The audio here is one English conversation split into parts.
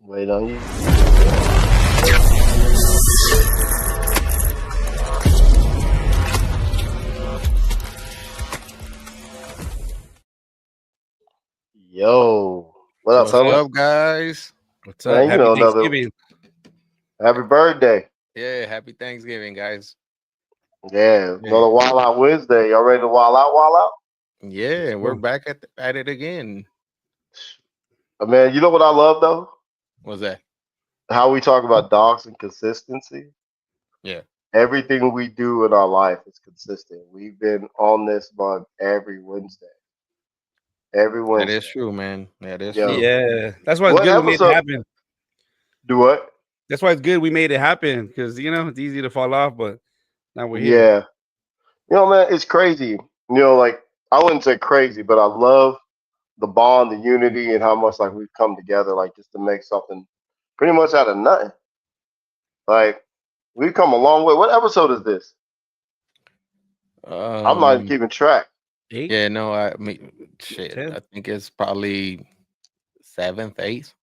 Wait on you. Yo, what up, What's fellas? up, guys? What's up? Man, you Happy know another Thanksgiving. happy birthday. Yeah, happy Thanksgiving, guys. Yeah, Yeah, another Wild Out Wednesday. Y'all ready to wild out, wild out? yeah, Let's we're go. back at it again. Man, you know what I love though? What's that? How we talk about dogs and consistency. Yeah, Everything we do in our life is consistent. We've been on this month every Wednesday. Every that is Wednesday. true, man. That is Yo, true. Yeah, that's why it's what good we made it episode? happen. Do what? That's why it's good we made it happen because it's easy to fall off, but now we're here. Yeah. Man, it's crazy. Like I wouldn't say crazy, but I love the bond, the unity, and how much like we've come together, like just to make something pretty much out of nothing. Like we've come a long way. What episode is this? I'm not even Um, keeping track. Eight, yeah, no, I mean, shit. 10. I think it's probably seventh, eighth.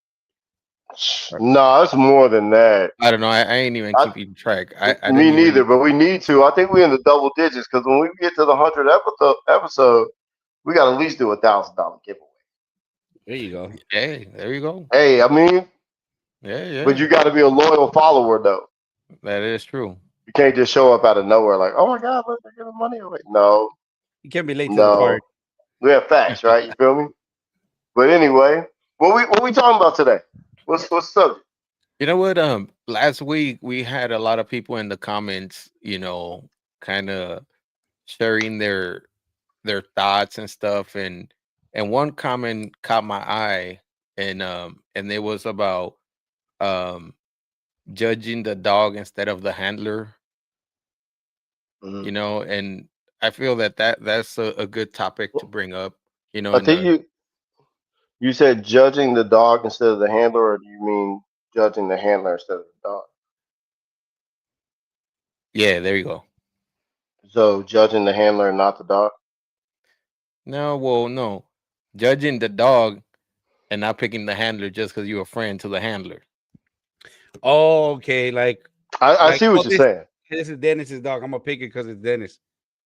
Or- No, it's more than that. I don't know. I ain't even I, keeping track. I Me didn't neither, even. but we need to. I think we're in the double digits because when we get to the 100th episode, we got to at least do $1,000 giveaway. There you go. Hey, there you go. Hey, I mean, Yeah, but yeah, you got to be a loyal follower though. that is true. You can't just show up out of nowhere like, oh my god, look, they're giving money away. No, You can't be late to the no, party. we have facts, right? You feel me? But anyway, what we talking about today? What's the subject? You know what? Last week we had a lot of people in the comments, kind of sharing their thoughts and stuff, and one comment caught my eye, and it was about um judging the dog instead of the handler, Mhm. and I feel that's a good topic to bring up, I and think you said judging the dog instead of the handler, or do you mean judging the handler instead of the dog? yeah, there you go. So judging the handler and not the dog. No, well, no, judging the dog and not picking the handler just because you're a friend to the handler. Oh, okay. I see what Oh, you're this saying. this is Dennis's dog. I'm gonna pick it because it's Dennis.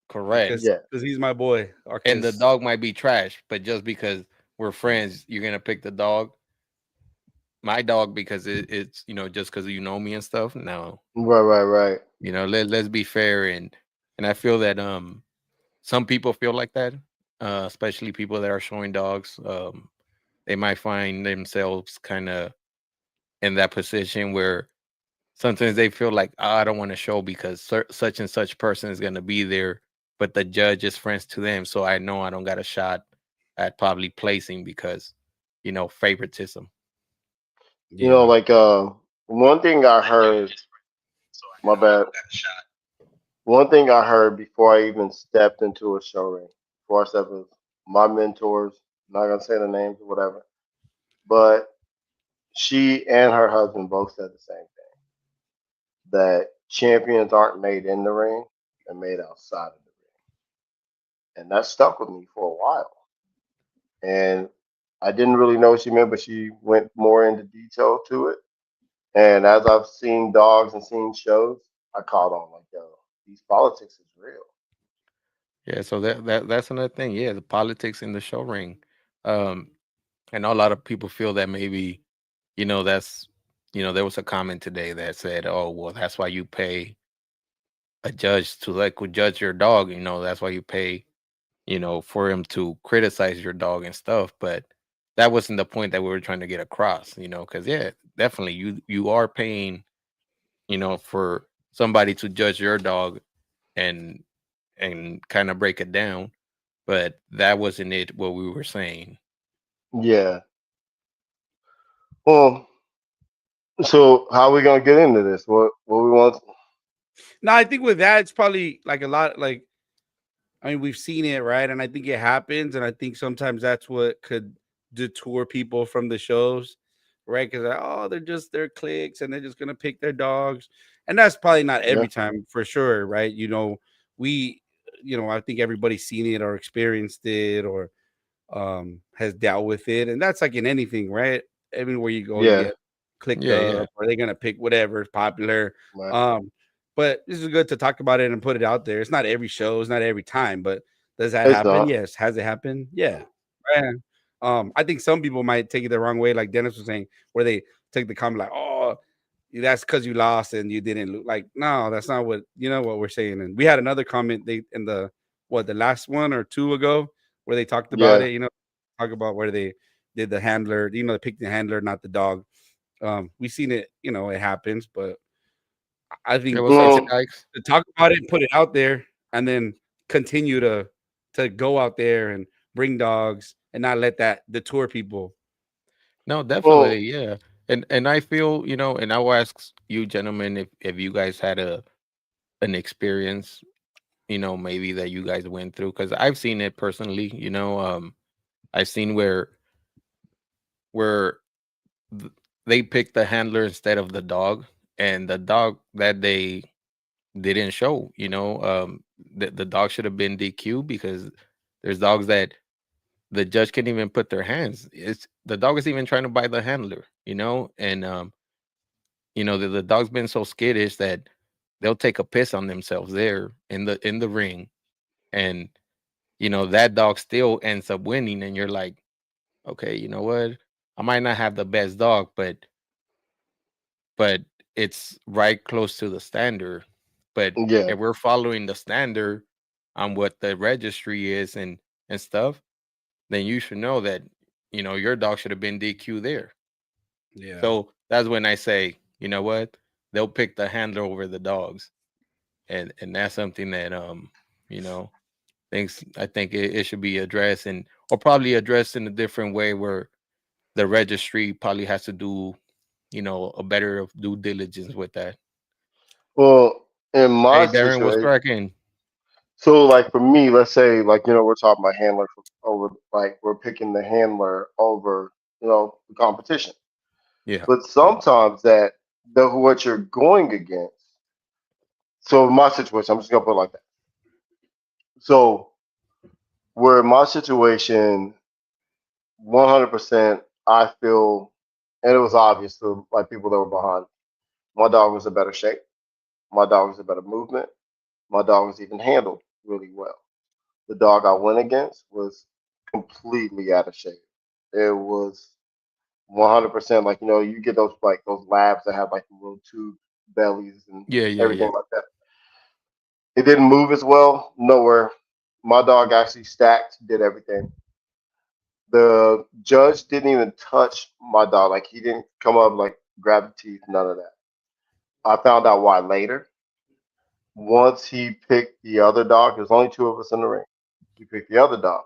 Correct. Because Yeah, he's my boy. Or And the because dog might be trash, but just because we're friends, you're gonna pick the dog. My dog because it's just because you know me and stuff. No, right. let's be fair, and I feel that some people feel like that, especially people that are showing dogs. They might find themselves kind of in that position where sometimes they feel like, "Oh, I don't want to show because such and such person is gonna be there, but the judge is friends to them, so I know I don't got a shot at probably placing because favoritism." yeah. Like one thing I heard. My bad. One thing I heard before I even stepped into a show ring, before I stepped with my mentors, I'm not gonna say the names or whatever, but she and her husband both said the same thing, that champions aren't made in the ring, they're made outside of the ring. And that stuck with me for a while. And I didn't really know what she meant, but she went more into detail to it. And as I've seen dogs and seen shows, I caught on like, yo, these politics is real. Yeah, so that's another thing. Yeah, the politics in the show ring. Um, I know a lot of people feel that maybe, that's, there was a comment today that said, "Oh, well, that's why you pay a judge to like judge your dog. That's why you pay, for him to criticize your dog and stuff." But that wasn't the point that we were trying to get across. Because yeah, definitely you are paying, for somebody to judge your dog and kind of break it down, but that wasn't it what we were saying. Yeah. Well, so how are we gonna get into this? What we want? No, I think with that, it's probably like a lot. I mean, we've seen it, right? And I think it happens, and I think sometimes that's what could detour people from the shows, right? Because they're cliques, and they're just gonna pick their dogs, and that's probably not Yeah, every time for sure, right? We, I think everybody's seen it or experienced it or has dealt with it, and that's like in anything, right? Everywhere you go, you yeah, get click Yeah, yeah. up, or they're gonna pick whatever is popular. Right. But this is good to talk about it and put it out there. It's not every show, it's not every time, but does that It's happen? not. Yes. Has it happened? Yeah. And I think some people might take it the wrong way, like Dennis was saying, where they take the comment like, "Oh, that's because you lost and you didn't lose." Like, no, that's not what what we're saying. And we had another comment they in the last one or two ago where they talked about Yeah. it. Talk about where they did the handler. They picked the handler, not the dog. We seen it. It happens, but I Yeah, think what's up, Well, Dykes? to talk about it and put it out there, and then continue to go out there and bring dogs and not let that deter people. No, definitely, well, yeah. And I feel, and I will ask you gentlemen if you guys had an experience, maybe that you guys went through, because I've seen it personally, I've seen where th- they picked the handler instead of the dog, and the dog that they didn't show, the dog should have been DQ, because there's dogs that the judge can't even put their hands. It's the dog is even trying to bite the handler, and the dog's been so skittish that they'll take a piss on themselves there in the ring, and that dog still ends up winning, and you're like, okay, you know what? I might not have the best dog, but it's right close to the standard. But yeah. if we're following the standard on what the registry is and stuff, then you should know that your dog should have been DQ there. Yeah. So that's when I say, you know what? They'll pick the handler over the dogs, and that's something that you know I think it should be addressed, and or probably addressed in a different way, where the registry probably has to do a better of due diligence with that. Well, in my Hey, Darren, what's situation, cracking? so like for me, let's say like we're talking about handler over like we're picking the handler over the competition. Yeah. But sometimes the what you're going against. So in my situation, I'm just gonna put it like that. So where in my situation, 100%, I feel, and it was obvious to like people that were behind. My dog was in better shape. My dog was in better movement. My dog was even handled really well. The dog I went against was completely out of shape. It was 100% like you get those labs that have like the little tube bellies and Yeah, yeah, everything yeah. like that. It didn't move as well. Nowhere. My dog actually stacked, did everything. The judge didn't even touch my dog. Like he didn't come up like grab the teeth, none of that. I found out why later. Once he picked the other dog, there's only two of us in the ring. He picked the other dog.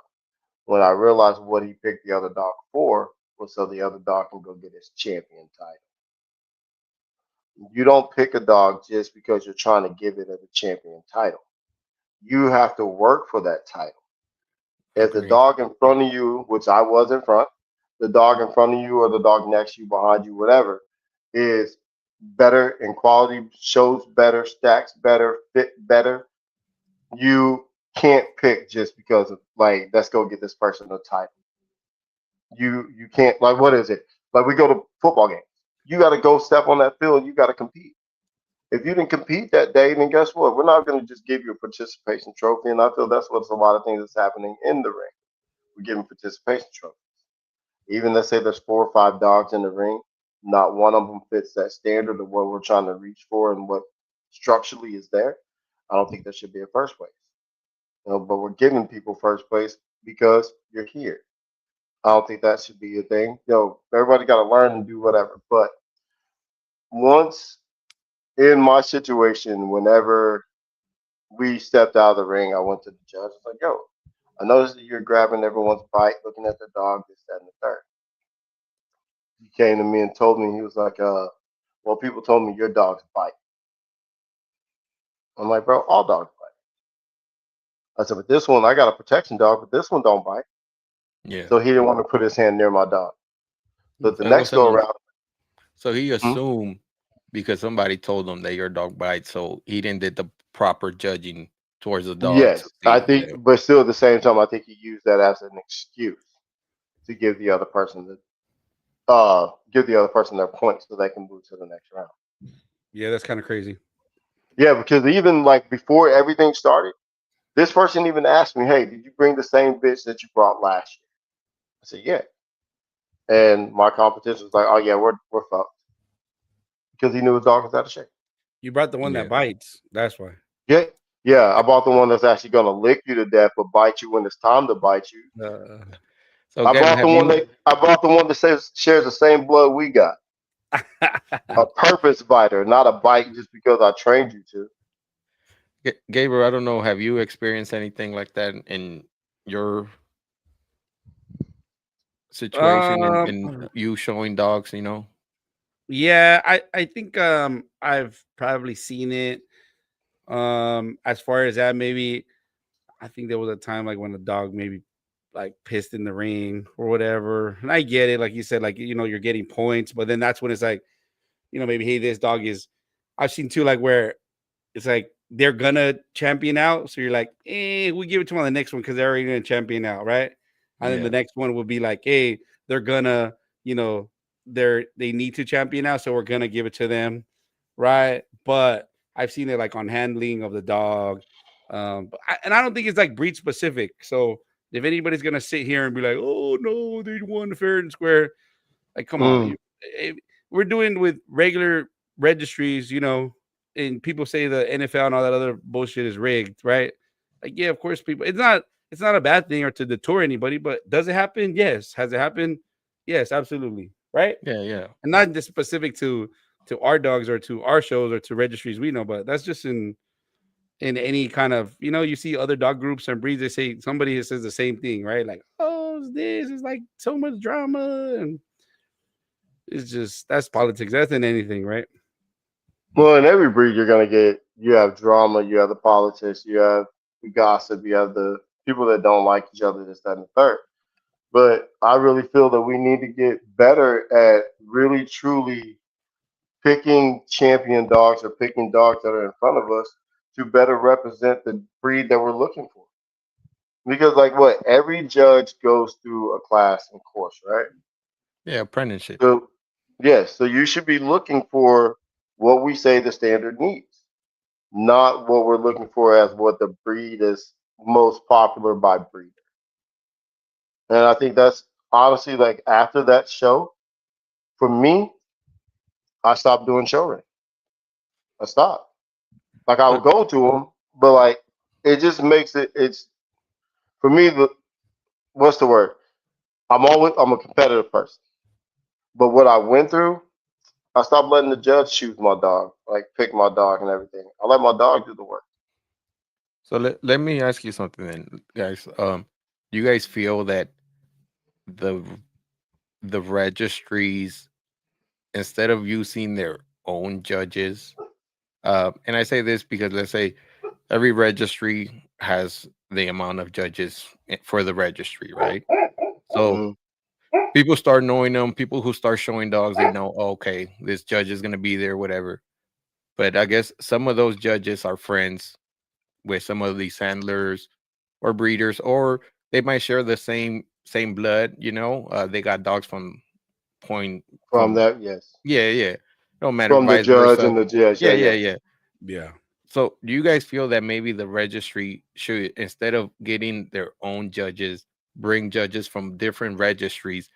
When I realized what he picked the other dog for was so the other dog can go get his champion title. You don't pick a dog just because you're trying to give it a champion title. You have to work for that title. If the Agree. dog in front of you, which I was in front, the dog in front of you or the dog next to you, behind you, whatever, is better in quality, shows better, stacks better, fit better, you can't pick just because of like, let's go get this person a title. You can't like what is it? Like we go to football games. You got to go step on that field. You got to compete. If you didn't compete that day, then guess what? We're not going to just give you a participation trophy. And I feel that's what's a lot of things that's happening in the ring. We're giving participation trophies. Even let's say there's 4 or 5 dogs in the ring, not one of them fits that standard of what we're trying to reach for and what structurally is there. I don't think there should be a first place. But we're giving people first place because you're here. I don't think that should be a thing. Everybody got to learn and do whatever. But once in my situation, whenever we stepped out of the ring, I went to the judge. I was like, yo, I noticed that you're grabbing everyone's bite, looking at the dog, this, that, and the third. He came to me and told me, he was like, well, people told me your dogs bite. I'm like, bro, all dogs bite. I said, but this one, I got a protection dog, but this one don't bite. Yeah. So he didn't want to put his hand near my dog. But the That was next go him. around, So he hmm, assumed, because somebody told him that your dog bites, so he didn't did the proper judging towards the dog to yes, I see. think, Yeah. but still at the same time, I think he used that as an excuse to give the other person give the other person their points so they can move to the next round. Yeah, that's kind of crazy. Yeah, because even like before everything started, this person even asked me, "Hey, did you bring the same bitch that you brought last year?" I said, "Yeah." And my competition was like, "Oh yeah, we're fucked," because he knew his dog was out of shape. You brought the one that Yeah. bites. That's why. Yeah, yeah. I bought the one that's actually gonna lick you to death, but bite you when it's time to bite you. Uh, So, Gabby, have you? I bought the one that says shares the same blood we got. A purpose biter, not a bite just because I trained you to. Gabriel, I don't know. Have you experienced anything like that in your situation in um, you showing dogs? You know. yeah, I think I've probably seen it. As far as that, maybe I think there was a time like when the dog maybe like pissed in the ring or whatever. And I get it, like you said, like you're getting points, but then that's when it's like, maybe hey, this dog is. I've seen too, like where it's like they're gonna champion out, so you're like, we give it to them on the next one because they're already gonna champion out, right? And then the Yeah. next one will be like, hey, they're gonna, you know, they need to champion out, so we're gonna give it to them, right? But I've seen it like on handling of the dog, and I don't think it's like breed specific. So if anybody's gonna sit here and be like, oh no, they won fair and square, like, come on, Mm. we're doing with regular registries, and people say the NFL and all that other bullshit is rigged, right? Like, yeah, of course, people. It's not a bad thing or to deter anybody, but does it happen? Yes. Has it happened? Yes, absolutely, right? Yeah. Yeah. And not just specific to our dogs or to our shows or to registries we know, but that's just in any kind of you see other dog groups and breeds. They say somebody says the same thing, right? Like, oh, this is like so much drama and it's just that's politics. That's in anything, right? Well, in every breed, you have drama, you have the politics, you have the gossip, you have the people that don't like each other, this, that, and the third. But I really feel that we need to get better at really truly picking champion dogs or picking dogs that are in front of us to better represent the breed that we're looking for. Because, like, what every judge goes through a class and course, right? Yeah. Apprenticeship. So, yes, so you should be looking for what we say the standard needs, not what we're looking for as what the breed is most popular by breeder. And I think that's honestly like after that show, for me, I stopped doing show ring. I stopped. Like I But would go to them, but like it just makes it's for me the what's the word? I'm a competitive person. But what I went through, I stopped letting the judge choose my dog, like pick my dog and everything. I let my dog do the work. so let me ask you something then, guys. Do you guys feel that the the registries, instead of using their own judges, and I say this because let's say every registry has the amount of judges for the registry, right? So Hmm. people start knowing them. People who start showing dogs, they know, oh, okay, this judge is going to be there, whatever. But I guess some of those judges are friends with some of these handlers or breeders, or they might share the same blood. They got dogs from point From from that, yes. yeah, yeah. No matter From the vice judge versa. and the judge, Yeah, yeah, yeah, yeah. yeah. Yeah. So, do you guys feel that maybe the registry should, instead of getting their own judges, bring judges from different registries?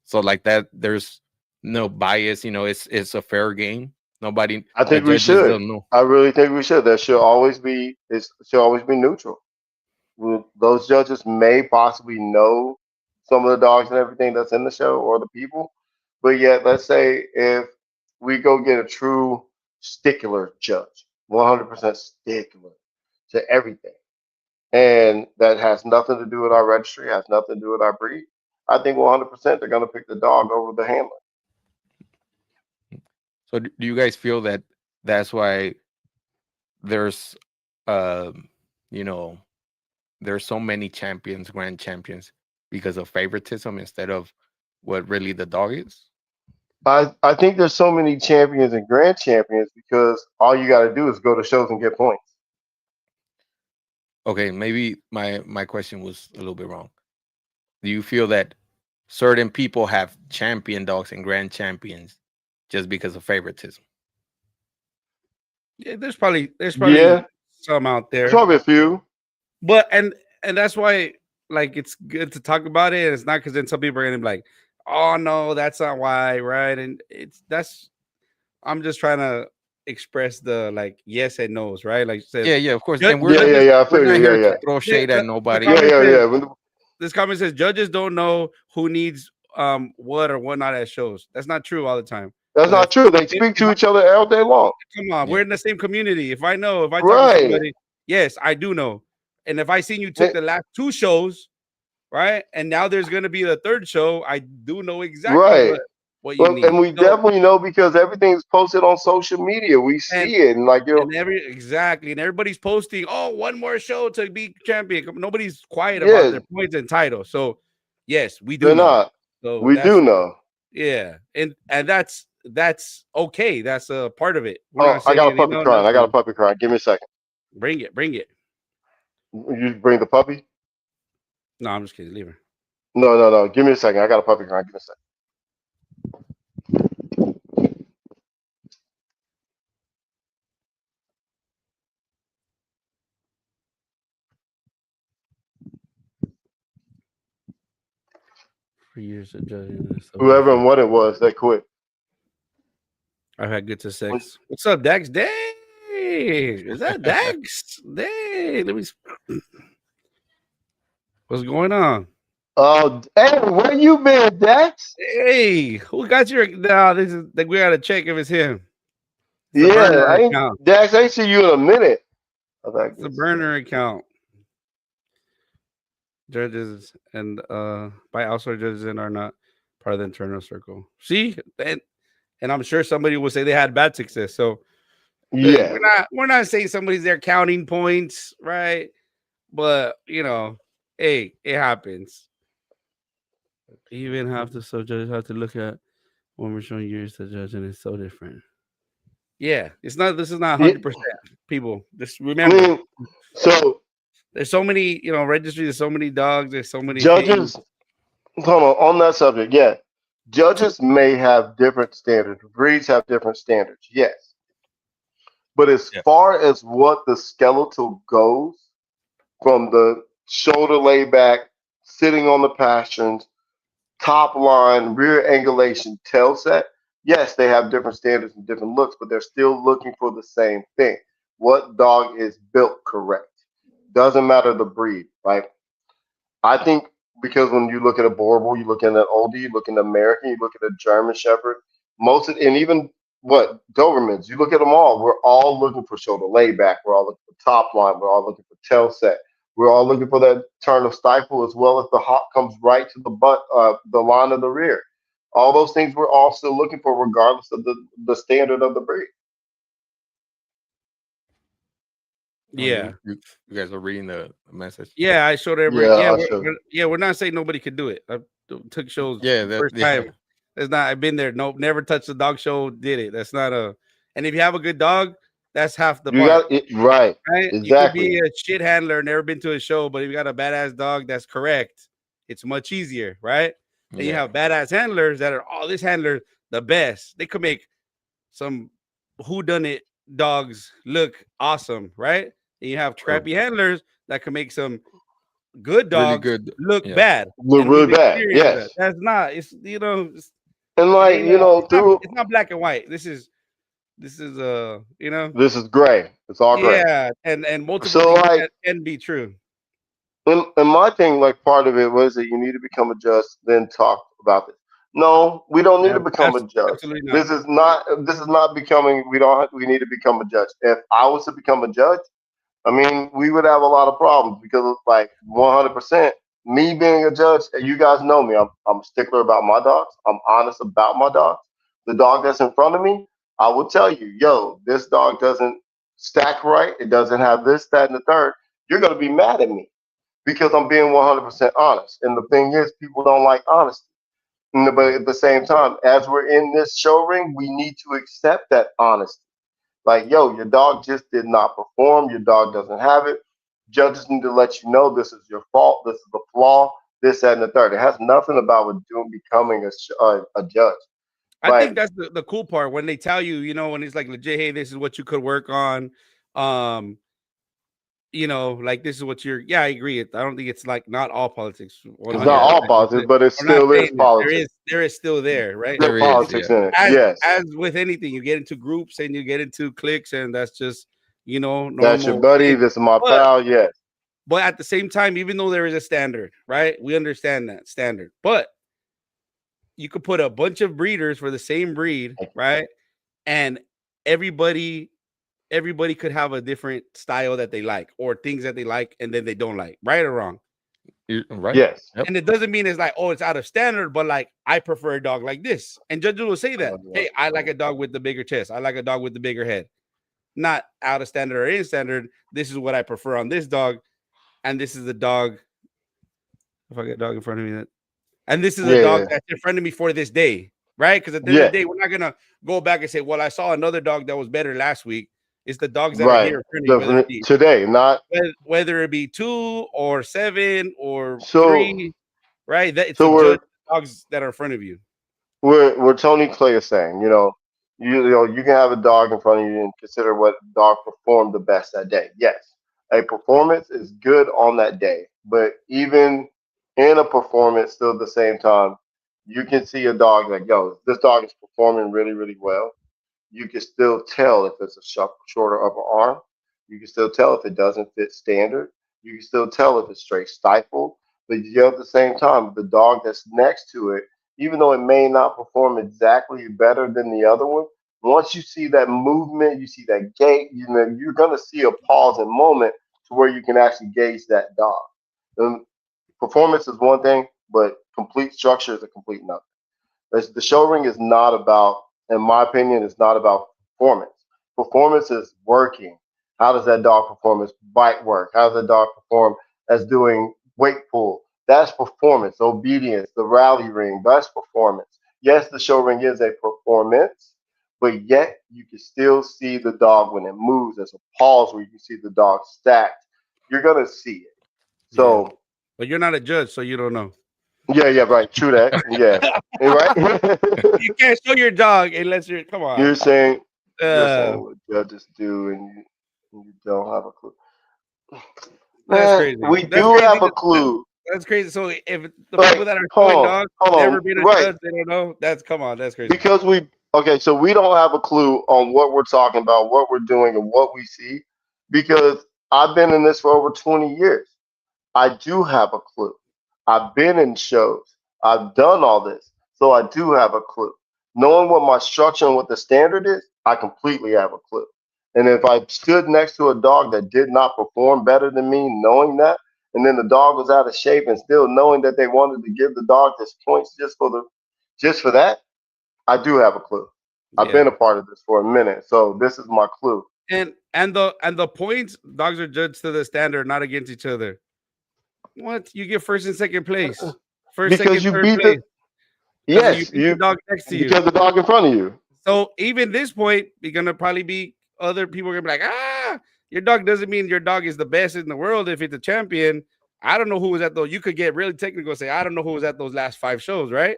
So, like that, there's no bias. It's a fair game. Nobody, I the think we judges should. don't know. I really think we should. That should always be it should always be neutral. Those judges may possibly know some of the dogs and everything that's in the show or the people, but yet let's say if we go get a true stickler judge, 100% stickler to everything, and that has nothing to do with our registry, has nothing to do with our breed. I think 100% they're going to pick the dog over the handler. So, do you guys feel that that's why there's, um, you know, there's so many champions, grand champions, because of favoritism instead of what really the dog is? I think there's so many champions and grand champions because all you got to do is go to shows and get points. Okay, maybe my question was a little bit wrong. Do you feel that certain people have champion dogs and grand champions just because of favoritism. Yeah, there's probably Yeah, some out there's there, probably a few. but and that's why like it's good to talk about it. And it's not because then some people are gonna be like, oh no, that's not why, right? And it's that's I'm just trying to express the like yes and no's, right? Like it says, Yeah, yeah, of course. ju- And Yeah, yeah, judges. yeah. I we're feel not you. here Yeah, to yeah, throw The, shade the, at the nobody. yeah, comment yeah, says yeah. this comment says judges don't know who needs what or what not at shows. That's not true all the time. That's But not true. They if, speak if to each other all day long. come on, Yeah. we're in the same community. If I know, if I talk to Right, somebody, yes, I do know. And if I seen you took They- the last two shows, right, and now there's gonna be a third show, I do know exactly right. what you Well, need. and we So definitely know because everything's posted on social media. We and see it, and like and everybody's posting, oh, one more show to be champion. Nobody's quiet about yeah, their points and titles. So yes, we do they're know. not. So We do that's know. yeah, and that's okay. That's a part of it. We're Oh, not I saying got a puppy crying. I got a nothing. puppy crying. Give me a second. Bring it. You bring the puppy? No, I'm just kidding. Leave her. No, no, no. Give me a second. I got a puppy crying. Give me a second. For years of judging is so Whoever and different. what it was, they quit. I've had good to When- sex. What's up, Dax? Dang, is that Dax? Dang, what's going on? Oh, hey, where you been, Dex? Hey, who got your? No, this is like we gotta check if it's him. It's a Yeah, burner I ain't account. Dex. I ain't see you in a minute. Oh, that It's a good stuff. burner account. Judges and by outsourced judges and are not part of the internal circle. See, and I'm sure somebody will say they had bad success. So hey, Yeah, we're not saying somebody's there counting points, right? But hey, it happens. Even have to so judges have to look at when we're showing years to judge, and it's so different. Yeah, it's not. This is not yeah. 100%. People, just I remember, mean, so there's so many, registries. There's so many dogs. There's so many things. judges. Hold on that subject. Yeah, judges may have different standards. Breeds have different standards. Yes, but as Yeah. far as what the skeletal goes, from the shoulder lay back, sitting on the pasterns, top line, rear angulation, tail set, yes, they have different standards and different looks, but they're still looking for the same thing. What dog is built correct? Doesn't matter the breed. Like I think because when you look at a Borbal, you look at an oldie, you look at an American, you look at a German Shepherd, most of, and even what Dobermans, you look at them all. We're all looking for shoulder layback. We're all looking for top line. We're all looking for tail set. We're all looking for that turn of stifle as well as the hop comes right to the butt, the line of the rear. All those things we're all still looking for, regardless of the standard of the breed. Oh, Yeah, you guys are reading the message. yeah. I showed everybody. Yeah, Yeah, I should. we're not saying nobody could do it. I took shows Yeah, that first yeah. time. It's not. I've been there. Nope, never touched the dog show. Did it? That's not a. And if you have a good dog, that's half the You part. got it right. Right? You could Exactly. be a shit handler, never been to a show, but if you got a badass dog that's correct, it's much easier, right? Then you Yeah. have badass handlers that are this handler the best. They could make some who done it dogs look awesome, right? And you have True. crappy handlers that can make some good Really dogs good. look Yeah. bad. Look And really we've bad. experienced that. Yes. That's not. It's And it like, ain't through it's not black and white. This is this is gray. It's all gray. yeah, and multiple So things like that can be true. and my thing, like part of it was that you need to become a judge, then talk about this. No, we don't need to become a judge. Absolutely not. This is not becoming we need to become a judge. If I was to become a judge, I mean, we would have a lot of problems because it's like 100%. Me being a judge, and you guys know me, I'm a stickler about my dogs. I'm honest about my dogs. The dog that's in front of me, I will tell you, yo, this dog doesn't stack right. It doesn't have this, that, and the third. You're going to be mad at me because I'm being 100% honest. And the thing is, people don't like honesty. But at the same time, as we're in this show ring, we need to accept that honesty. Like, yo, your dog just did not perform. Your dog doesn't have it. Judges need to let you know this is your fault. This is the flaw. this, that, and the third. It has nothing about with doing becoming a judge. I think Like that's the cool part when they tell you, when it's like legit, hey, this is what you could work on. Um, like this is what you're. Yeah, I agree. I don't think it's like not all politics. it's not 100%. all politics, but it I'm not still is saying it. politics. There is still there, right? Still There is, politics yeah. in it. As Yes, as with anything, you get into groups and you get into cliques, and that's just that's your normal buddy. thing. This is my But pal. Yes, but at the same time, even though there is a standard, right? We understand that standard, but you could put a bunch of breeders for the same breed, right? And everybody everybody could have a different style that they like or things that they like and then they don't like, right or wrong. Right. yes. Yep. And it doesn't mean it's like, oh, it's out of standard, but like I prefer a dog like this. And judges will say that. Oh, yeah. Hey, I like a dog with the bigger chest. I like a dog with the bigger head. Not out of standard or in standard. This is what I prefer on this dog. And this is the dog. If I get a dog in front of me, and this is a Yeah, dog yeah. that's in front of me for this day, right? Because at the end of the day, we're not gonna go back and say, well, I saw another dog that was better last week. It's the dogs that are Right. here in front of you, whether it be Today, not whether it be 2 or 7 or so. 3, right? That it's a So judge dogs that are in front of you. we're Tony Clay is saying, you can have a dog in front of you and consider what dog performed the best that day. Yes, a performance is good on that day, but even in a performance, still at the same time, you can see a dog like, yo, this dog is performing really, really well. You can still tell if it's a shorter upper arm. You can still tell if it doesn't fit standard. You can still tell if it's straight stifled. But yet at the same time, the dog that's next to it, even though it may not perform exactly better than the other one, once you see that movement, you see that gait, you're gonna see a pause and moment to where you can actually gauge that dog. And performance is one thing, but complete structure is a complete nothing. The show ring is not about, in my opinion, it's not about performance. Performance is working. How does that dog perform as bite work? How does that dog perform as doing weight pull? That's performance. Obedience, the rally ring, that's performance. Yes, the show ring is a performance, but yet you can still see the dog when it moves. There's a pause where you can see the dog stacked. You're gonna see it. Yeah. So But you're not a judge, so you don't know. yeah, right. True that. Yeah. Right. You can't show your dog unless you're come on. You're saying Uh, what judges do, and you don't have a clue. that's Man, crazy. we That's do crazy. have a clue. That's crazy. So if the people Like, that are hold showing on, dogs hold never on. been a Right, judge, they don't know. That's come on, that's crazy. because so we don't have a clue on what we're talking about, what we're doing, and what we see. Because I've been in this for over 20 years. I do have a clue. I've been in shows. I've done all this. So I do have a clue. Knowing what my structure and what the standard is, I completely have a clue. And if I stood next to a dog that did not perform better than me, knowing that, and then the dog was out of shape and still knowing that they wanted to give the dog this points just for that, I do have a clue. I've been Yeah. a part of this for a minute. So this is my clue. And the points, dogs are judged to the standard, not against each other. What? You get first and second place. First, Because second, you third beat the place. Because you yes, beat the you dog next to you. because the dog in front of you. So even this point, you're gonna probably be other people are gonna be like, your dog doesn't mean your dog is the best in the world if it's a champion. I don't know who was at those. You could get really technical and say, I don't know who was at those last 5 shows, right?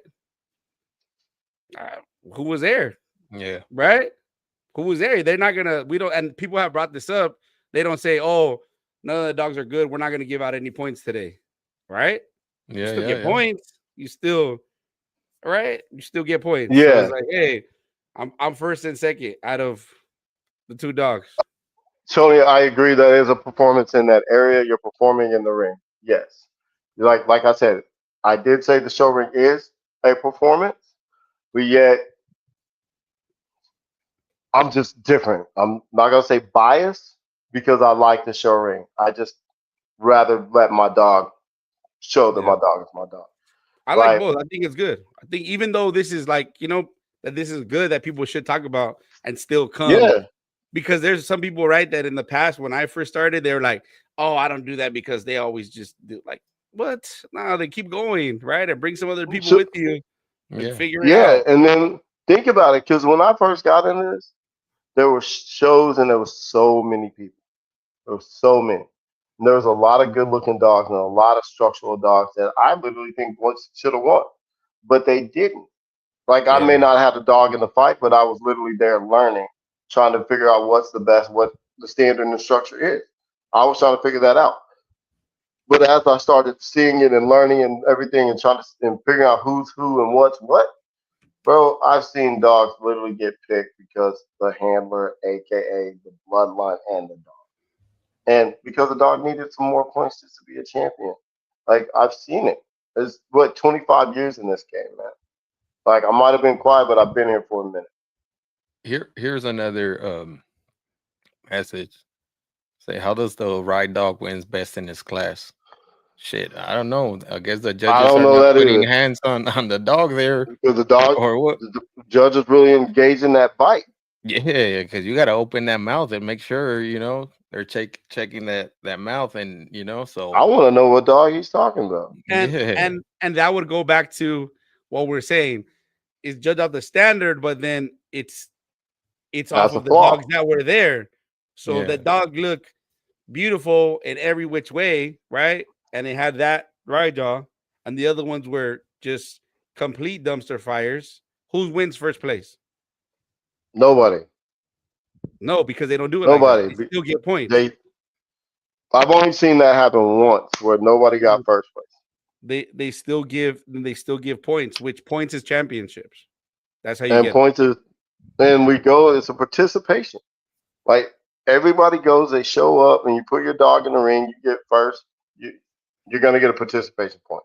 Uh, who was there, Yeah. right? Who was there? They're not gonna, we don't, and people have brought this up. They don't say, oh, none of the dogs are good. We're not gonna give out any points today, right? You Yeah. still Yeah. get Yeah. points. You still, right? You still get points. So Yeah. it's like, hey, I'm first and second out of the 2 dogs. Tony, I agree that is a performance in that area. You're performing in the ring. Yes. Like I said, I did say the show ring is a performance, but yet I'm just different. I'm not gonna say biased because I like the show ring. I just rather let my dog show that Yeah. my dog is my dog. I like Right. both. I think it's good. I think even though this is like, that this is good that people should talk about and still come Yeah. because there's some people, right, that in the past when I first started, they were like, oh, I don't do that because they always just do like, what? No, they keep going, right? And bring some other people So with you and Yeah. figure it yeah, out. and then think about it, because when I first got into this, there were shows and there was so many people. There were so many. And there was a lot of good looking dogs and a lot of structural dogs that I literally think once should have won, but they didn't. Like I may Yeah. not have the dog in the fight, but I was literally there learning, trying to figure out what's the best, what the standard and the structure is. I was trying to figure that out. But as I started seeing it and learning and everything and trying to and figuring out who's who and what's what, bro, I've seen dogs literally get picked because the handler, aka the bloodline, and the dog. And because the dog needed some more points just to be a champion. Like I've seen it. It's what 25 years in this game, man. Like I might have been quiet, but I've been here for a minute. Here's another message. Say, how does the ride dog wins best in his class? Shit, I don't know. I guess the I judges don't are know not that putting either hands on the dog there, because the dog, or what? the judges really engaged in that bite. Yeah, because you got to open that mouth and make sure they're checking that mouth, and I so want to know what dog he's talking about. and yeah, and that would go back to what we're saying is judge off the standard, but then it's off That's a of the dogs flaw. that were there. So the yeah. dog look beautiful in every which way, right? And they had that right jaw, and the other ones were just complete dumpster fires. Who wins first place? Nobody, No, because they don't do it like that. nobody. They still get points. They, I've only seen that happen once where nobody got first place. They still give points, which points is championships. That's how you And get it. points is, and we go. It's a participation. Like everybody goes, they show up, and you put your dog in the ring. You get first. You, you're gonna get a participation point.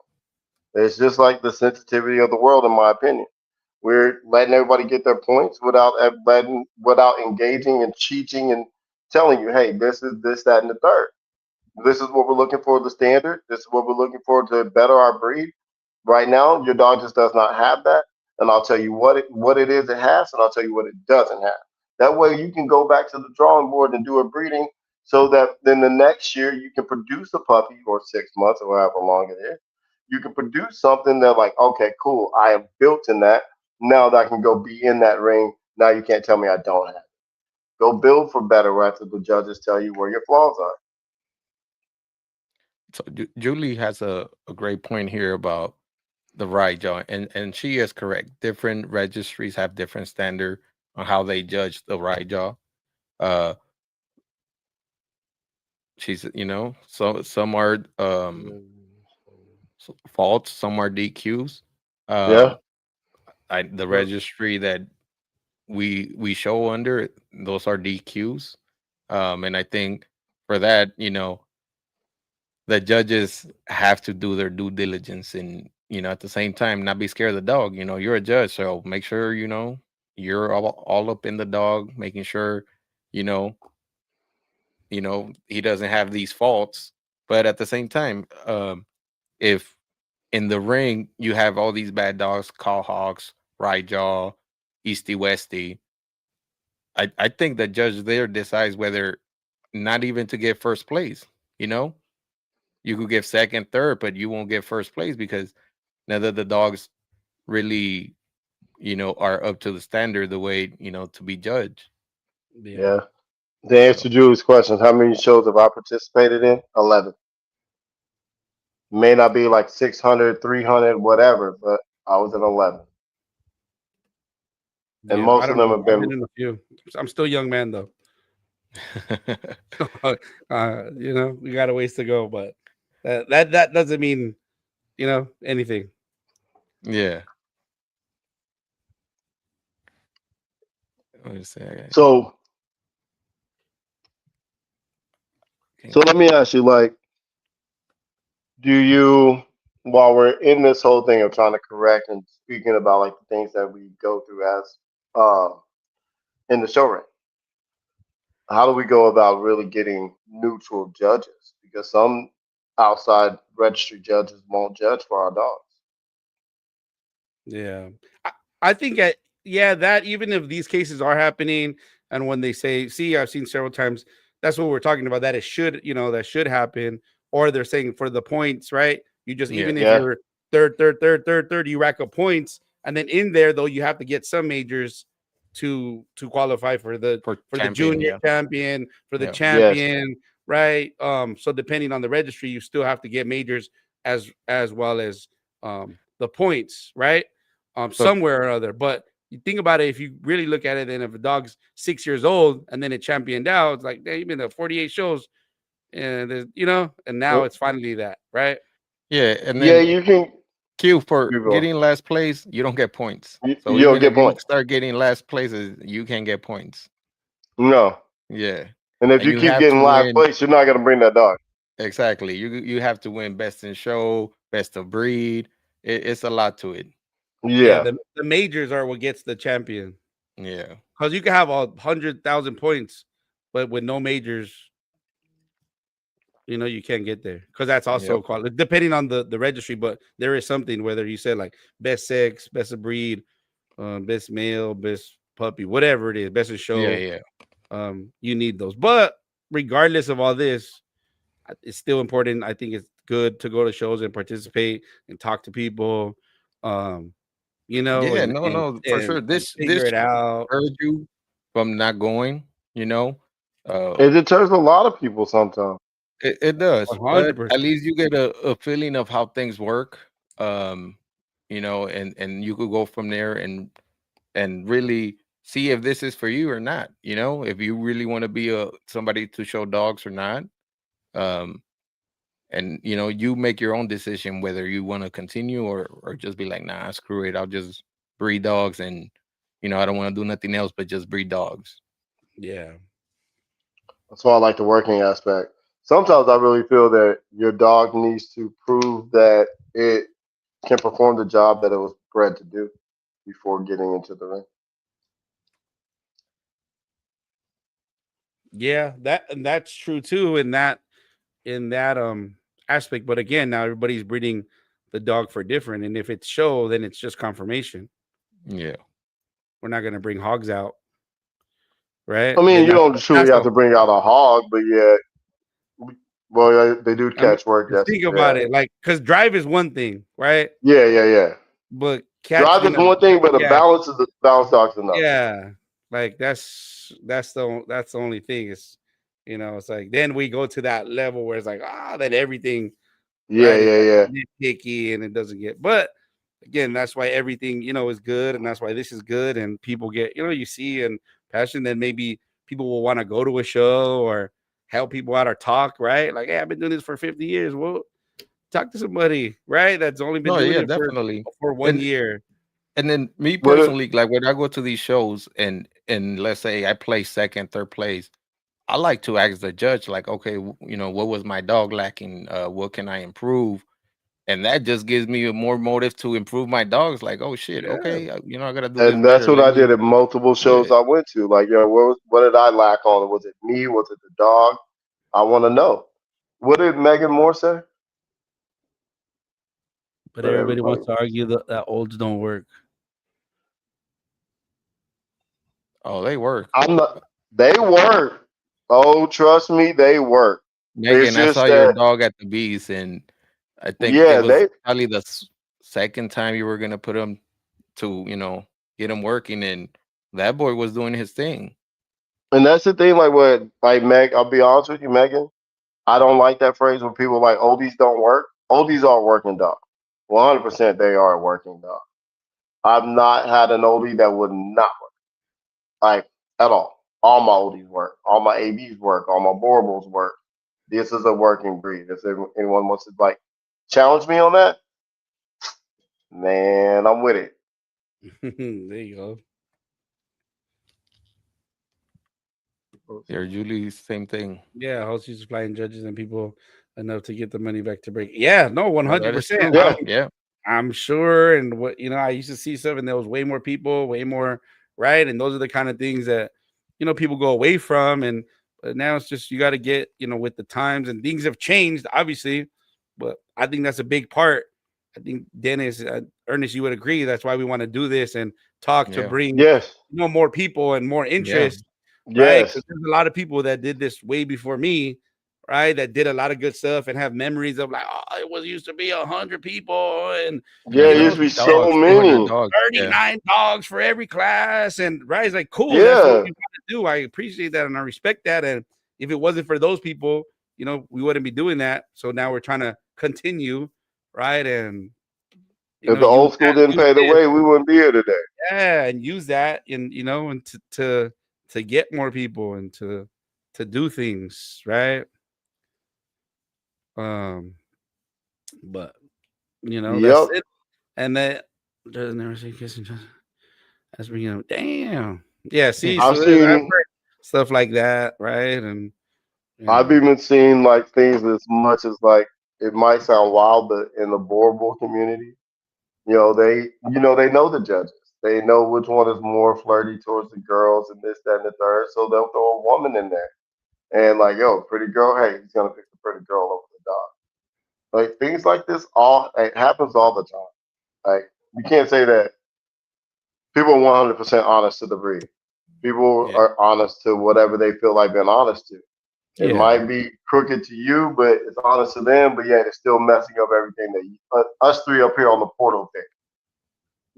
It's just like the sensitivity of the world, in my opinion. We're letting everybody get their points without engaging and cheating and telling you, hey, this is this, that, and the third. This is what we're looking for, the standard. This is what we're looking for to better our breed. Right now, your dog just does not have that, and I'll tell you what it is it has, and I'll tell you what it doesn't have. That way, you can go back to the drawing board and do a breeding, so that then the next year you can produce a puppy or 6 months or however long it is. You can produce something that like, okay, cool, I am built in that. Now that I can go be in that ring. Now you can't tell me I don't have it. Go build for better after the judges tell you where your flaws are. So Julie has a great point here about the ride jaw, and she is correct. Different registries have different standard on how they judge the ride jaw. Uh, she's so some are faults, some are DQs. Yeah, Um, the registry that we show under, those are DQs. And I think for that, the judges have to do their due diligence, and at the same time not be scared of the dog. You're a judge, so make sure you're all up in the dog, making sure you know he doesn't have these faults. But at the same time, if in the ring you have all these bad dogs, call hogs, right jaw, easty westy, I think the judge there decides whether not even to get first place. you know you could get second, third, but you won't get first place because now that the dogs really, are up to the standard the way, to be judged. Yeah. yeah. To So answer Julie's question, how many shows have I participated in? 11. May not be like 600, 300, whatever, but I was in 11. And Yeah. I most of don't them know. have I've been, been in a few. I'm still a young man though. We got a ways to go, but that doesn't mean anything. yeah. Let me see. so Can't so let me ask you, like, do you, while we're in this whole thing of trying to correct and speaking about like the things that we go through as in the show ring, how do we go about really getting neutral judges? Because some outside registry judges won't judge for our dogs. Yeah. I think that even if these cases are happening and when they say, see, I've seen several times, that's what we're talking about, that it should, that should happen, or they're saying for the points, right? You just, Yeah. even if Yeah, you're third, you rack up points, and then in there though you have to get some majors to qualify for the For for the champion. junior Yeah. champion, for the Yeah. yes. champion, right? So depending on the registry, you still have to get majors as well as the points, right? So Somewhere or other. But you think about it, if you really look at it, then if a dog's 6 years old and then it championed out, it's like, hey, you've been to 48 shows, and and now Well, it's finally that, right? yeah, and yeah, then you can. Q for You go. getting last place, you don't get points. So You'll even get if you points. start getting last places, you can't get points. No, Yeah, and if and you you keep have to getting last win place, you're not gonna bring that dog. exactly. You have to win best in show, best of breed. It's a lot to it. Yeah, Yeah. the majors are what gets the champion. Yeah, Because you can have 100,000 points, but with no majors, you can't get there. Because that's also yep, quality, depending on the registry. But there is something, whether you said like best sex, best of breed, best male, best puppy, whatever it is, best in yeah, show. yeah, You need those. But regardless of all this, it's still important. I think it's good to go to shows and participate and talk to people. Um, yeah. and No, and no, for and sure. and This figure it out. urge you from not going. You know, uh, It deters a lot of people sometimes. it does, but at 100%. least you get a feeling of how things work. Um, and you could go from there and really see if this is for you or not. If you really want to be somebody to show dogs or not. Um, and you make your own decision whether you want to continue or just be like, nah, screw it. I'll just breed dogs and I don't want to do nothing else but just breed dogs. Yeah. That's why I like the working aspect. Sometimes I really feel that your dog needs to prove that it can perform the job that it was bred to do before getting into the ring. Yeah, that's true too in that aspect. But again, now everybody's breeding the dog for different. And if it's show, then it's just confirmation. Yeah. We're not gonna bring hogs out, right? I mean, Then you that's don't truly that's have the to bring out a hog, but yeah, well, they do I mean, catch work. Yes, think about yeah, it, like because drive is one thing, right? yeah. But catch, Drive is one thing, but the yeah, balance is the balance dog's enough. yeah, like that's the only thing is, it's like then we go to that level where it's like that everything Yeah, right is yeah, yeah. like nitpicky and it doesn't get. But again, that's why everything is good, and that's why this is good, and people get you see and passion. Then maybe people will want to go to a show or help people out or talk, right? Like, hey, I've been doing this for 50 years. Well, talk to somebody, right? That's only been No, doing yeah, it for definitely. for one And year. and then me But it, personally, like when I go to these shows and let's say I play second, third place, I like to ask the judge, like, okay, what was my dog lacking? What can I improve? And that just gives me a more motive to improve my dogs. Like, oh shit, Yeah, okay, I gotta do this and that's better. what Let I me, did at multiple shows yeah, I went to. Like, what did I lack on? Was it me? Was it the dog? I want to know. What did Megan Moore say? but But everybody everybody, wants to argue that olds don't work. oh, they work. I'm not. They work. Oh, trust me, they work. It's Megan, I just saw your that, dog at the bees, and I think it yeah, was they. probably the second time you were gonna put him to, get him working, and that boy was doing his thing. And that's the thing. Like what, like Meg. I'll be honest with you, Megan. I don't like that phrase when people like oldies don't work. Oldies are working dogs. 100% they are working dogs. I've not had an oldie that would not work, like at all. All my oldies work. All my ABs work. All my Borbles work. This is a working breed. If anyone wants to like challenge me on that, man, I'm with it. There you go. Yeah, Julie, same thing. Yeah, host used flying judges and people enough to get the money back to break. Yeah, no, one No, hundred that is percent. true. Yeah, Yeah, I'm sure, and what I used to see stuff, and there was way more people, way more, right? And those are the kind of things that people go away from, and but now it's just you got to get with the times, and things have changed, obviously, but I think that's a big part. I think Dennis, Ernest, you would agree. That's why we want to do this and talk to yeah, bring yes, more people and more yeah, interest, right? yes, Because there's a lot of people that did this way before me, right? That did a lot of good stuff and have memories of like, oh, it was used to be 100 people and yeah. It used to be 150 so dogs, 200 many. dogs. Yeah, 39 dogs for every class. And right, it's like cool. That's what Yeah, we want to do. I appreciate that and I respect that. And if it wasn't for those people, we wouldn't be doing that. So now we're trying to continue, right? And If the use old school that, didn't use pay the this, way, we wouldn't be here today. yeah, and use that, and and to get more people and to do things, right? Um, but that's Yep. it. And that doesn't never say kissing. That's damn. Yeah, see, I've so I've seen, heard stuff like that, right? And I've even seen like things as much as like it might sound wild, but in the Boerboel community, they know the judges. They know which one is more flirty towards the girls and this, that, and the third. So they'll throw a woman in there and like, yo, pretty girl, hey, he's gonna pick the pretty girl over the dog. Like things like this, all it happens all the time. Like you can't say that people are 100% honest to the breed. People Yeah. are honest to whatever they feel like being honest to. It yeah, might be crooked to you, but it's honest to them. But yet, it's still messing up everything that us three up here on the portal think.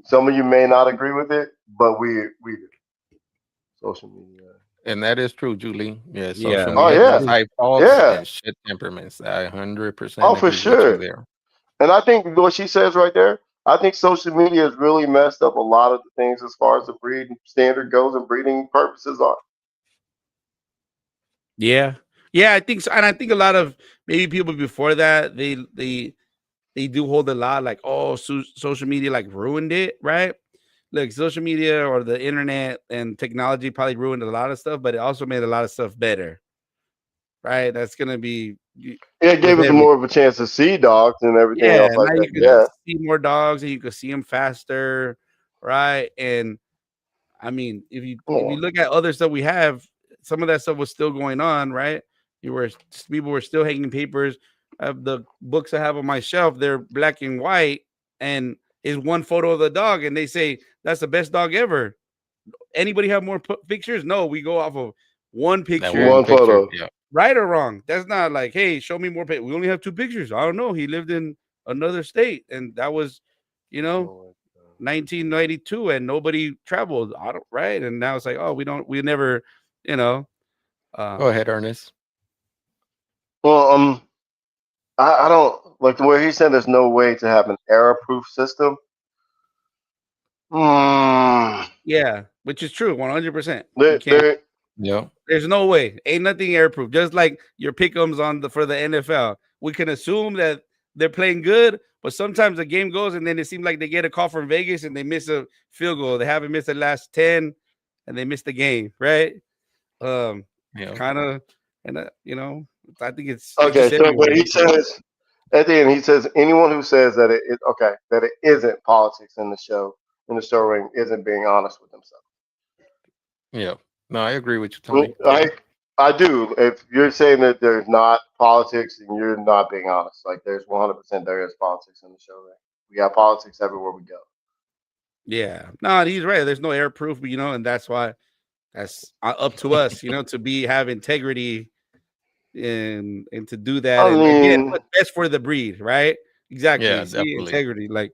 Some of you may not agree with it, but we do. Social media. And that is true, Julie. Yeah, social yeah, Oh media that does yeah, is, hide faults yeah. and shit temperaments. I 100% Oh for agree with you sure. there. And I think what she says right there, I think social media has really messed up a lot of the things as far as the breed standard goes and breeding purposes are. yeah, yeah. I think so, and I think a lot of maybe people before that they do hold a lot like, oh, social media like ruined it, right? Like social media or the internet and technology probably ruined a lot of stuff, but it also made a lot of stuff better, right? That's gonna be It with gave us every more of a chance to see dogs and everything yeah. else like Now that. you can Yeah. see more dogs and you can see them faster, right? And I mean, if you Oh, look at other stuff we have, some of that stuff was still going on, right? You were People were still hanging papers. The books I have on my shelf, they're black and white, and is one photo of the dog, and they say that's the best dog ever. Anybody have more pictures? No, we go off of one That picture, one one picture. photo. Yeah. right or wrong. That's not like, hey, show me more. We only have two pictures. I don't know. He lived in another state, and that was, you know, Oh, 1992, and nobody traveled. I don't right, and now it's like, oh, we never, you know, Go um, ahead, Ernest. well, I don't like the way he said. There's no way to have an error-proof system. Hmm. yeah, which is true, 100%. You There, can't. there, Yeah. There's no way. Ain't nothing airproof. Just like your pickums on the for the NFL, we can assume that they're playing good, but sometimes the game goes and then it seems like they get a call from Vegas and they miss a field goal. They haven't missed the last 10, and they missed the game, right? Um, Yeah. kind of, and I think it's okay, just so but everywhere. he says at the end, he says anyone who says that that it isn't politics in the show ring isn't being honest with themselves. Yeah. No, I agree with you, Well, Tony. Yeah. I do. If you're saying that there's not politics, and you're not being honest. Like there's 100% there is politics in the show ring. We got politics everywhere we go. Yeah, no, he's right. There's no airproof, and that's why that's up to us, to have integrity and to do that. I And again, mean, what's best for the breed, right? Exactly. Yeah, See, definitely. integrity. Like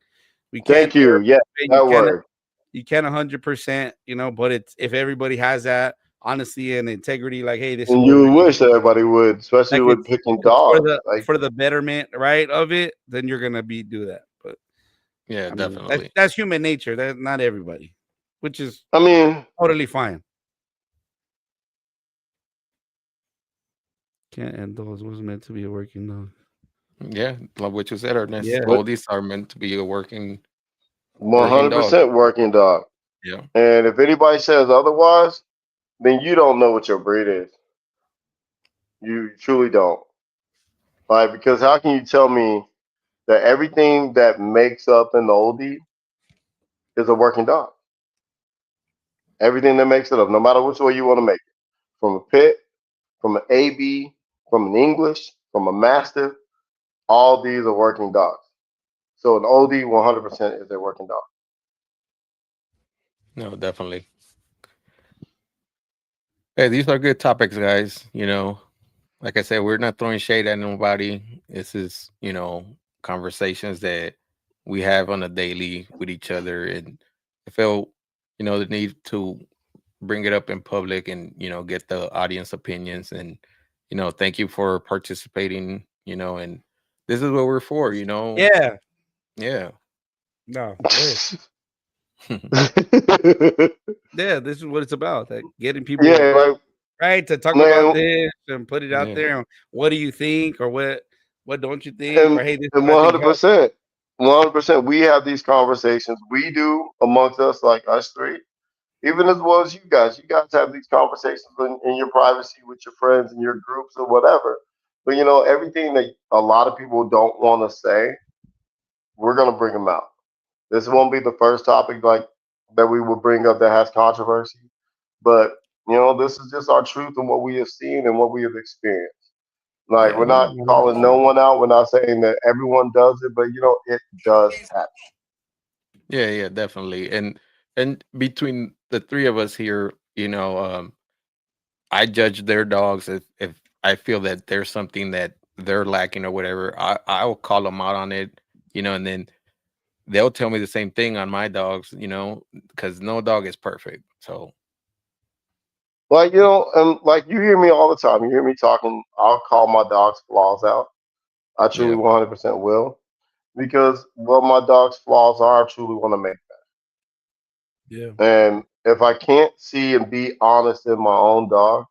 we can't thank you. Yeah, you that can't word. you can't 100%, but it's if everybody has that honesty and integrity, like, hey, this is And what you we're would wish that everybody would, especially like with picking it's for dogs. the Like, for the betterment, right, of it, then you're gonna do that. But Yeah, I mean, that's definitely. that's human nature. That's not everybody, which is I mean, totally fine. Can't end those was meant to be a working dog. Yeah, like what you said, Ernest. Yeah. what Oldies are meant to be a one working hundred dog. percent working dog. Yeah. And if anybody says otherwise, then you don't know what your breed is. You truly don't. Like, because how can you tell me that everything that makes up an oldie is a working dog? Everything that makes it up, no matter which way you want to make it, from a pit, from an AB, from an English, from a Mastiff, all these are working dogs. So an oldie, 100% is a working dog. No, definitely. Hey, these are good topics, guys. Like I said, we're not throwing shade at nobody. This is, conversations that we have on a daily with each other. And I felt, the need to bring it up in public and, get the audience opinions and, thank you for participating, and this is what we're for. Yeah. Yeah. No. Hey. Yeah, this is what it's about. Like getting people Yeah, like right to talk about man, this and put it out Yeah. there. And what do you think, or what don't you think, and or hey, this is and what I one think hundred helps. percent, 100%. We have these conversations. We do amongst us, like us three, even as well as you guys. You guys have these conversations in your privacy with your friends and your groups or whatever. But everything that a lot of people don't want to say, we're gonna bring them out. This won't be the first topic like that we will bring up that has controversy. But this is just our truth and what we have seen and what we have experienced. Like Yeah, we're no, not calling no 100%. one out. We're not saying that everyone does it, but it does happen. Yeah, yeah, definitely. And between the three of us here, I judge their dogs if I feel that there's something that they're lacking or whatever. I'll call them out on it, and then they'll tell me the same thing on my dogs, because no dog is perfect. So Like and like you hear me all the time. You hear me talking. I'll call my dog's flaws out. I truly yeah, 100% will because what my dog's flaws are, I truly want to make. Yeah. And if I can't see and be honest in my own dog,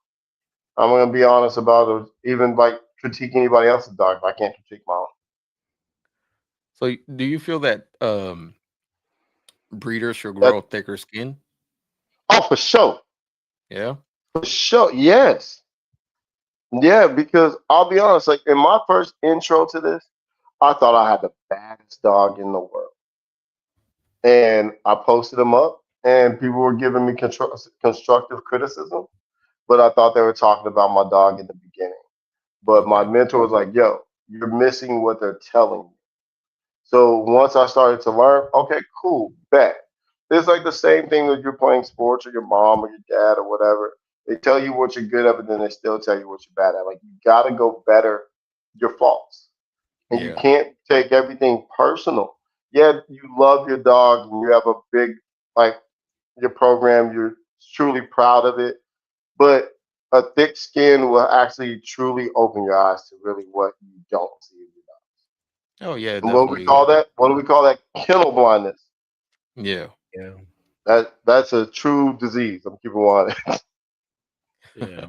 I'm gonna be honest about it. Even like critique anybody else's dog. If I can't critique my own. so do you feel that breeders should That grow thicker skin? oh for sure, Yeah, for sure, yes, yeah. Because I'll be honest, like in my first intro to this, I thought I had the baddest dog in the world, and I posted them up, and people were giving me constructive criticism, but I thought they were talking about my dog in the beginning. But my Okay. mentor was like, "Yo, you're missing what they're telling you." So once I started to learn, okay, cool, bet. It's like the same thing when you're playing sports or your mom or your dad or whatever. They tell you what you're good at, but then they still tell you what you're bad at. Like you gotta go better your faults. And you yeah, can't take everything personal. Yeah, you love your dog and you have a big like your program, you're truly proud of it. But a thick skin will actually truly open your eyes to really what you don't see in your dog. oh yeah, And what we definitely. call that? What do we call that? Kennel blindness. Yeah. Yeah. That's a true disease. I'm keeping on. Yeah.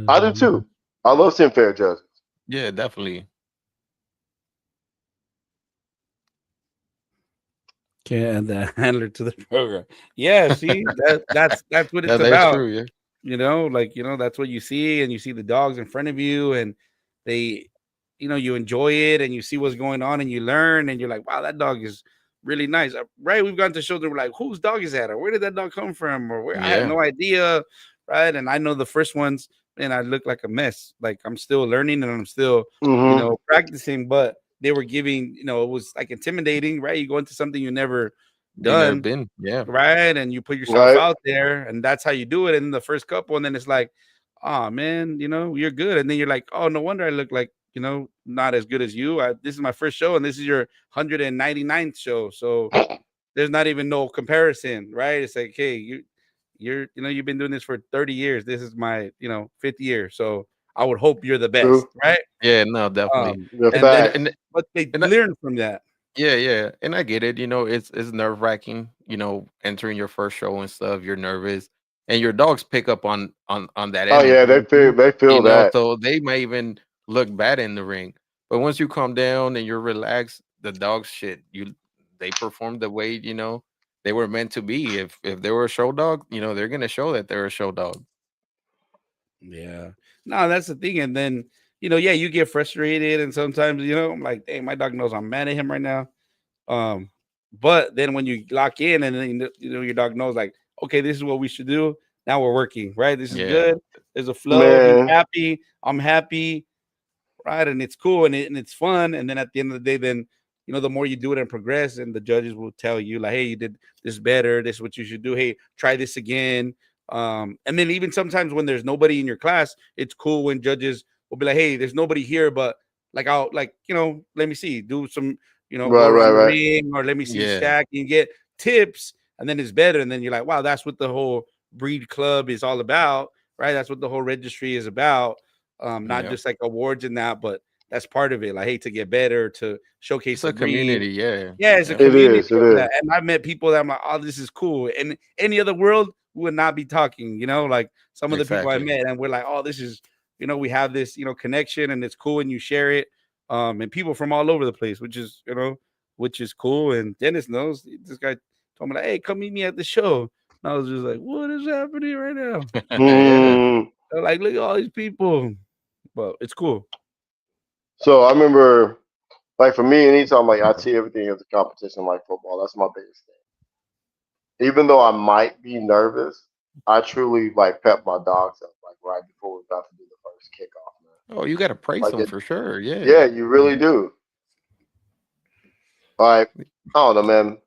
I do too. I love seeing fair judges. Yeah, definitely. Can't add the handler to the program. Yeah, see, that's what it's Yeah, that's about. true. Yeah. Like that's what you see, and you see the dogs in front of you, and they, you enjoy it, and you see what's going on, and you learn, and you're like, wow, that dog is really nice. Right? We've gone to shows and we're like, whose dog is that, or where did that dog come from, or where I had Yeah. no idea, right? And I know the first ones, and I look like a mess. Like I'm still learning, and I'm still, Hmm. practicing, but they were giving, it was like intimidating, right? You go into something you never You never done, been. Yeah. right? And you put yourself Right. out there, and that's how you do it. And the first couple, and then it's like, oh man, you're good. And then you're like, oh, no wonder I look like, not as good as you. This is my first show, and this is your 199th show. So there's not even no comparison, right? It's like, hey, you've been doing this for 30 years. This is my, fifth year. So I would hope you're the best, True. right? Yeah. No, definitely. The And then, fact. And but they and learn from that. yeah, yeah, and I get it. It's nerve wracking. Entering your first show and stuff. You're nervous, and your dogs pick up on that Oh yeah, they energy. feel they feel that. So they might even look bad in the ring. But once you calm down and you're relaxed, the dogs shit they perform the way they were meant to be. If they were a show dog, they're gonna show that they're a show dog. Yeah. No, that's the thing. And then, yeah, you get frustrated, and sometimes, I'm like, hey, my dog knows I'm mad at him right now. Um, but then when you lock in, and then your dog knows, like, okay, this is what we should do. Now we're working, right? This is Yeah, good. There's a flow. He's Man. happy. I'm happy, right? And it's cool, and it's fun. And then at the end of the day, then the more you do it and progress, and the judges will tell you like, hey, you did this better. This is what you should do. Hey, try this again. And then even sometimes when there's nobody in your class, it's cool when judges will be like, hey, there's nobody here, but like I'll like let me see, do some go Right, around right, the right. ring, or let me see yeah, stack and get tips, and then it's better, and then you're like, wow, that's what the whole breed club is all about, right? That's what the whole registry is about. Not Yep. just like awards and that, but that's part of it. Like, hey, to get better, to showcase It's the a breed. community, yeah. Yeah, it's a Yep. It community is. It of is. that. And I've met people that I'm like, oh, this is cool. In any other world, we would not be talking, like some of the people I Exactly. met, and we're like, oh, this is, we have this, connection, and it's cool, and you share it. And people from all over the place, which is cool. And Dennis knows this guy told me like, hey, come meet me at the show. And I was just like, what is happening right now? Yeah. Mm. They're like, look at all these people. But it's cool. So I remember, like for me, anytime like I see everything as a competition, like football, that's my biggest thing. Even though I might be nervous, I truly like pep my dogs up like right before we're about to do the first kickoff, man. Oh, you gotta praise Like them it, for sure. Yeah. yeah, you really do. Like I don't know, man.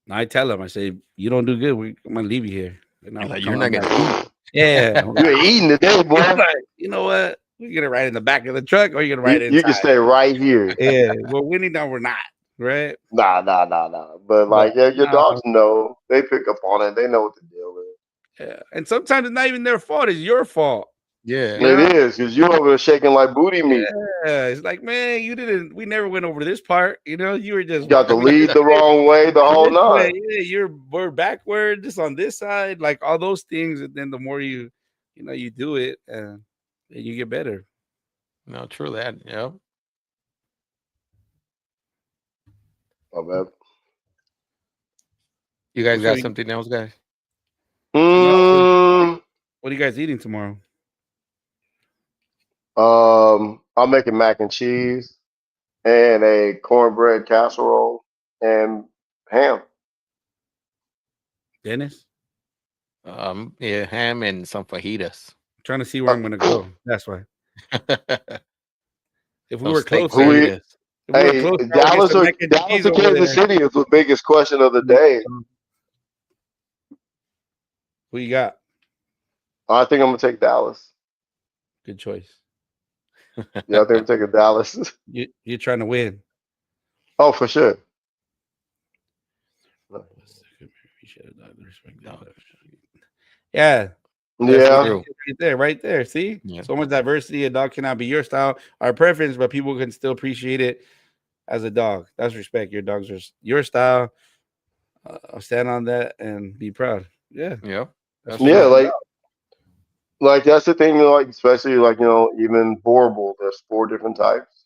And I tell him, I say, you don't do good, I'm gonna leave you here. And Like I'm you're not like, gonna eat. yeah. I'm You like, ain't eating today, he's boy. like, you know what? We're gonna ride in the back of the truck, or you're gonna ride You can inside. stay right here. Yeah, we're winning now. We're not, right? Nah, nah, nah, nah. But But like, yeah, your no, dogs know. They pick up on it. They know what the deal is. yeah. And sometimes it's not even their fault; it's your fault. Yeah. You It know? is because you over there shaking like booty meat. Yeah, it's like, man, you didn't. We never went over this part. You were You just got to coming lead the wrong way the whole this way. nine. Yeah, we're backward, just on this side, like all those things. And then the more you do it, and you get better. No, true that. Yep. Oh man. You guys So, got something else, guys? no, Mm, what are you guys eating tomorrow? I'm making mac and cheese and a cornbread casserole and ham. Dennis? Yeah, ham and some fajitas. Trying to see where Uh, I'm gonna go. That's why. If we Some were steak who closer, we? fajitas. Hey, I would get Dallas some or mac and Dallas cheese or over Kansas there. City is the biggest question of the day. Who you got? I think I'm gonna take Dallas. Good choice. Yeah, I think I'm taking Dallas. You're trying to win. Oh, for sure. Yeah, that's That's Yeah, true. right there, right there. See, Yeah. so much diversity. A dog cannot be your style or preference, but people can still appreciate it as a dog. That's respect. Your dogs are your style. I'll stand on that and be proud. Yeah, Yep. that's That's what yeah, it's true. about. like that's the thing. Like especially like even boarable. There's four different types.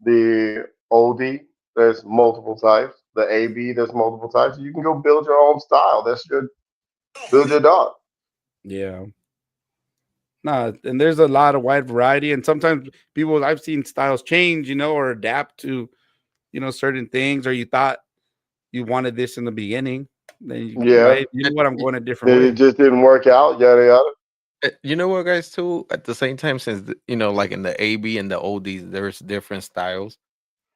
The OD, there's multiple types. The AB, there's multiple types. You can go build your own style. That's your build your dog. Yeah. Nah, and there's a lot of wide variety, and sometimes people I've seen styles change, or adapt to, certain things, or you thought you wanted this in the beginning, then Yeah, right, you know And what, I'm going a different it way. just didn't work out. Yada yada. you know what, guys? Too at the same time, since like in the AB and the ODs, there's different styles.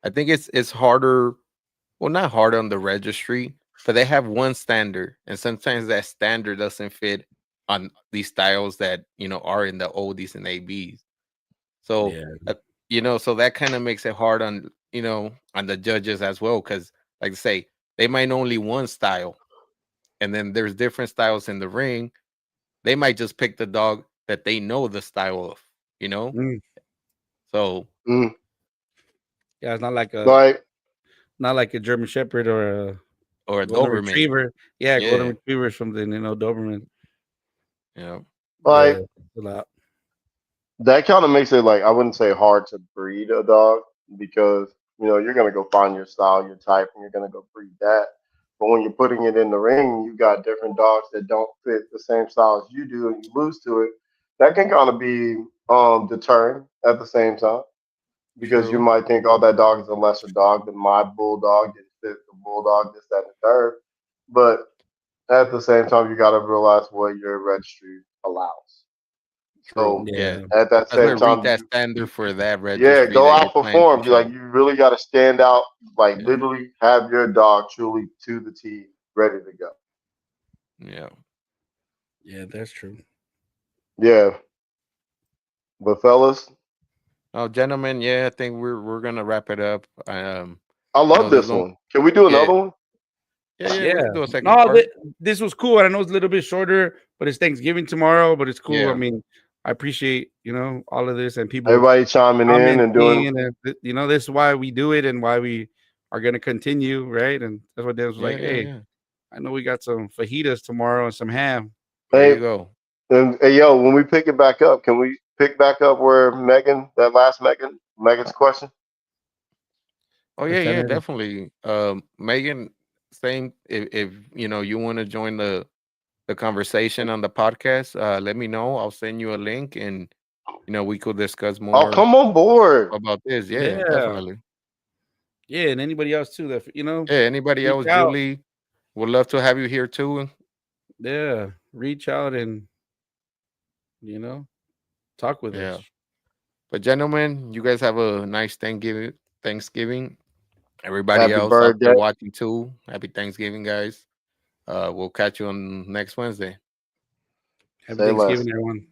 I think it's harder. Well, not hard on the registry, but they have one standard, and sometimes that standard doesn't fit on these styles that are in the oldies and ABs. So, Yeah, so that kind of makes it hard on on the judges as well, because like I say, they might know only one style, and then there's different styles in the ring. They might just pick the dog that they know the style of, you know. mm, So, Mm. yeah, it's Like not like a German Shepherd or a or a Golden Doberman, Retriever. Yeah, Golden yeah, Retriever or something, Doberman. you know, Yeah, like a lot. that kind of makes it like I wouldn't say hard to breed a dog because you're gonna go find your style, your type, and you're gonna go breed that. But when you're putting it in the ring, you got different dogs that don't fit the same style as you do, and you lose to it. That can kind of be deterring at the same time because you true, might think, oh, that dog is a lesser dog than my bulldog didn't fit the bulldog, this, that, and the third. But at the same time, you got to realize what your registry allows. true, So yeah. Yeah, at that That's why same read time, that standard for that yeah, registry go that you're trying to outperform. Like show. you really got to stand out. Like Yeah, literally have your dog truly to the T, ready to go. yeah. yeah, that's true. Yeah, but fellas, Oh, gentlemen, yeah, I think we're gonna wrap it up. I love There's this no, one. Can we do yeah, another one? Yeah, we Yeah. can do a second No, part. this was cool. I know it's a little bit shorter, but it's Thanksgiving tomorrow. But it's cool. I Yeah. mean, I appreciate all of this and people Everybody chiming in and doing. commenting, and this is why we do it and why we are gonna continue, right? And that's what Dennis was Yeah, like. yeah, Hey, yeah. I know we got some fajitas tomorrow and some ham. There Hey, you go. hey, yo, when we pick it back up, can we pick back up where Megan's question? Oh yeah, yeah, definitely. Megan, same. If you want to join the conversation on the podcast, let me know. I'll send you a link, and we could discuss Oh, more come on board. about this. Yeah, Yeah, definitely. yeah, and anybody else too that Yeah, anybody reach else, out. Julie, would love to have you here too. Yeah, reach out and talk with Yeah. us. But gentlemen, you guys have a nice Thanksgiving. Thanksgiving. Everybody Happy else out birthday. there watching too. Happy Thanksgiving, guys. We'll catch you on next Wednesday. Happy Say less. Thanksgiving, everyone.